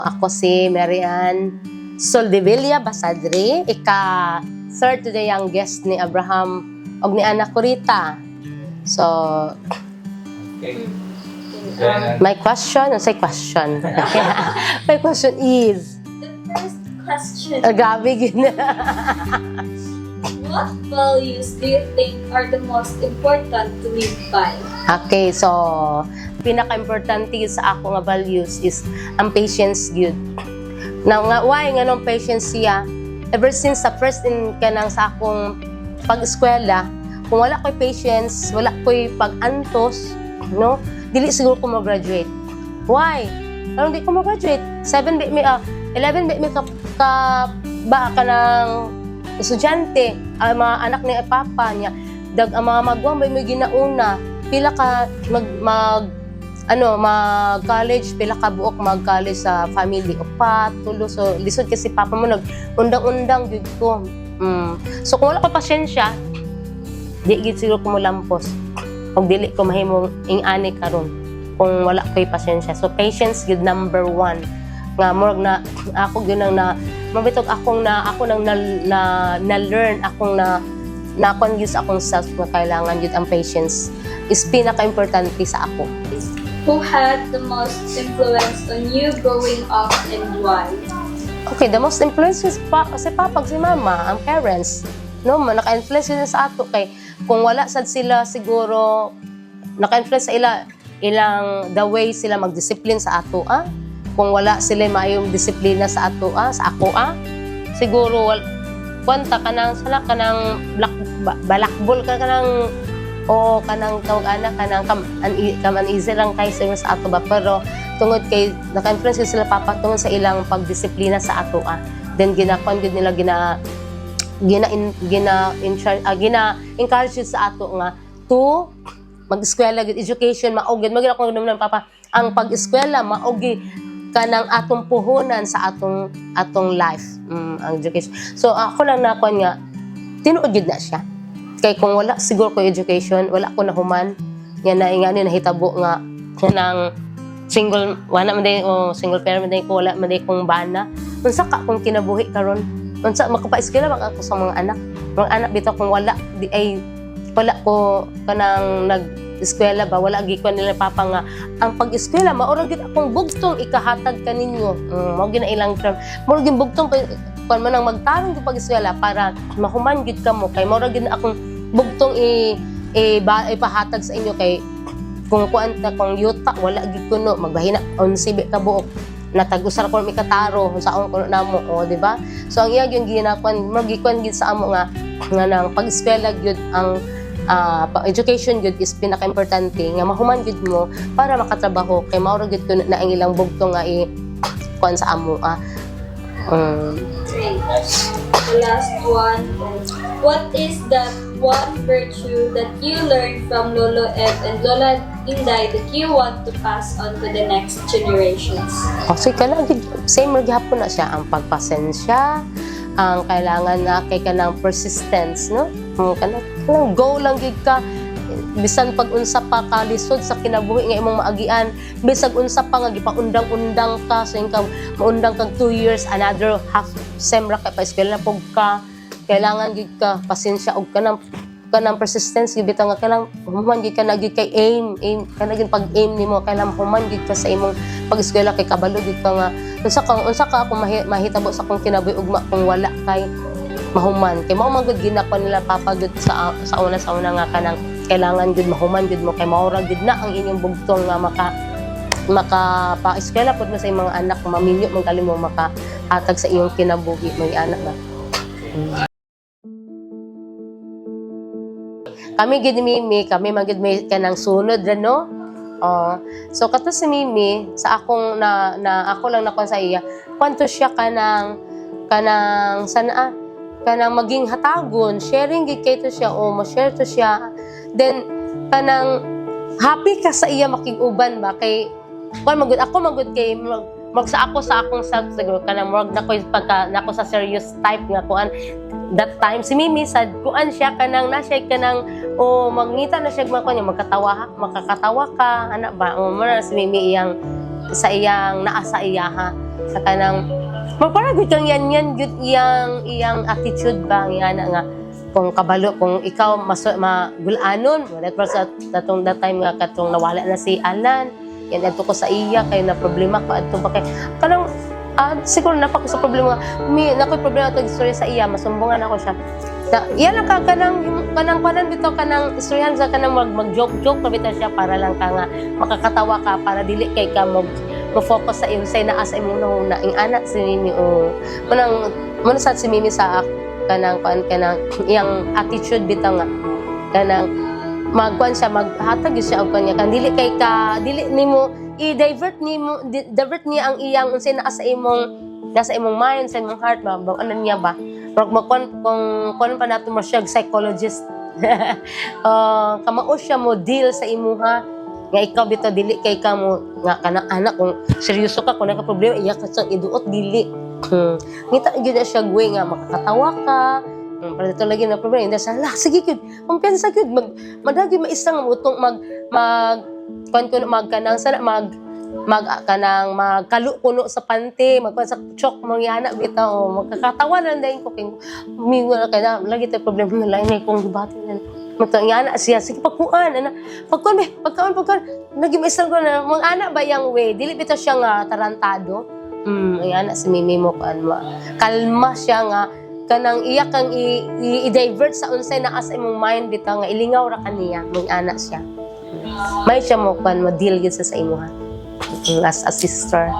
Ako si Marian Soldevilla Basadre, ika-third to the youngest ni Abraham og ni anak ko Rita. So, Okay. my question, say question. My question is, The first question, grabe gina. what values do you think are the most important to live by? Okay, so pinaka-importante sa ako nga values is ang patience gyud. Now nga why nga nung patience siya? Ever since sa first in kanang sa akong pag-eskwela, kung wala ko'y patience, wala ko'y pag-antos, no? Dili siguro ko mag-graduate. Why? Karong di ko mag-graduate. 11 bit mi ba ka ng estudyante, ang mga anak ni papa niya, ang mga magwang may ginauna, pila ka mag-college, pila ka buok mag-college sa family, upat, tulo. So, lisod kasi papa mo, nag-undang-undang, yun ko. So, kung wala ko pasyensya, di gid siguro ko mo lampos. Kung dili ko mahimong ing-ani karon kung wala ko'y pasyensya. So, patience gid number 1. Nga, murag na, ako yun ang mabitog ako nang na-learn, akong na-akong use akong self na kailangan yun ang patience is pinaka-importante sa ako. Who had the most influence on you growing up and why? Okay, the most influence is si papa, si mama, ang parents. No, naka-influence sila sa ato kay kung wala sad sila siguro naka-influence sa ilang the way sila mag-discipline sa ato kung wala sila mayong disiplina sa ato sa ako siguro kwanta kanang balakbol ka kanang o kanang tawag anak kanang kam easy lang kay sa ato ba, pero tungod kay naka-influence sila papa tungod sa ilang pagdisiplina sa ato then ginakon gid nila encourage sa ato nga to mag-eskwela gid, education maog gid magina ko ng papa ang pag-eskwela maog kanang atong puhunan sa atong life ang education. So ako lang nakon nga tinuod gid na siya kay kung wala siguro ko education wala ko nahuman nga naingani nahitabo nga kanang single wala man day o single parent man day ko wala man day kong bana unsa ka kung kinabuhi karon unsa makapa-eskwela ba ako sa mga anak bitaw kung wala wala ko kanang nag-eskwela ba wala gikuan nila papa nga ang pag-eskwela maura gid akong bugtong ikahatag kaninyo mao gid na ilang term maura gid bugtong kun man ang magtarong gid pag-eskwela para mahuman gid kamo kay maura gid na akong bugtong ipahatag sa inyo kay kung kuan ta kung yuta wala gid kuno magbahina 11 ka buok natag-usar ko mi kataro sa akong kuno namo di ba? So ang iya yung ginakuan magikuan gid sa amo nga nang pag-eskwela gyud ang education gyud is pinaka-importante nga mahuman gyud mo para makatrabaho kay mao gyud kuno na ang ilang bugtong nga kuan sa amo Great. The last one. What is that one virtue that you learned from Lolo Ed and Lola Inday that you want to pass on to the next generations? Kasi same ra gyapon na siya ang pagpasensya, ang kailangan na kay kanang persistence, no? Kanang go lang gid ka bisan pag unsa pa ka lisod sa kinabuhi nga imong maagian, bisag unsa pa nga gipaundang-undang ka so ka maundang kag 2 years another half sem ra kay pa eskwela pug ka kailangan gid ka pasensya og kanang persistence gid bitaw nga kailangan human gid ka nagid kay aim kanang pag-aim nimo kailangan human gid ka sa imong pag-eskwela kay kabalo gid ka nga unsa ka kung mahitabo sa akong kinabuhi ugma kung wala kay mahuman kay mao man gud ginakon nila papa gud sa una nga kanang kailangan gud mahuman gud mo kay maura gud na ang inyong bugtong nga maka-eskwela pud mo sa imong anak maminyo man kali mo makahatag sa iyong kinabuhi mga anak ba. Kami gid ni Mimi, kami magid may kanang sunod ra no. So kato si Mimi sa akong ako lang nakon sa iya, kwanto siya kanang sana kanang maging hatagon, sharing gid kay to siya o mo-share to siya. Then kanang happy ka sa iya makig-uban ba kay ako magud kay sa akong self siguro kanang murag na ko sa serious type nga kuan that time si Mimi sad kuan siya kanang mangita na siya makakatawa ka ana ba mo si Mimi iyang sa iyang naa sa iya sa kanang magparagod kang yan gud iyang attitude ba nga nga kung kabalo kung ikaw magulanon that was at that time nga katong nawala na si Alan yan adto ko sa iya kay na problema ko adto ba kay kanang siguro napako sa problema nakoy problema tag istorya sa iya masumbongan ako siya yan ang kanang bitaw kanang istoryahan sa kanang mag-joke pa bitaw siya para lang ka nga makakatawa ka para dili kay ka mo-focus sa iyo say naa sa imong na ing anak si Mimi o manang sad si Mimi sa kanang iyang attitude bitaw nga kanang magkuan siya maghatag siya og kanya kan dili kay ka dili nimo i-divert niya ang iyang unsay naa sa imong mind sa imong heart ba ano niya ba kung pa nato mo siya psychologist kamao siya mo deal sa imuha nga ikaw bitaw dili kay ka mo nga kanang anak kung seryoso ka kung naka problema iya ka sang iduot dili ngita gyud na siya way nga makakatawa ka para dito lagi na problema hindi sa sige gyud kumpiyansa gyud madagi maisang utong magkalukuno sa panty magkuan sa chok mangyana bitaw magkakatawa na dayon ko kay mingo na kay lagi tay problema na lain kung gibati na magtanyana siya sige pagkuan nagi maisang ko na mga anak ba yang way dili bitaw siya nga tarantado ay anak si Mimi mo kan kalma siya nga kanang iya kang i-divert sa unsay naa sa imong mind bitaw nga ilingaw ra kaniya mga anak siya may siya mo kan ma-deal gid sa imuha as a sister.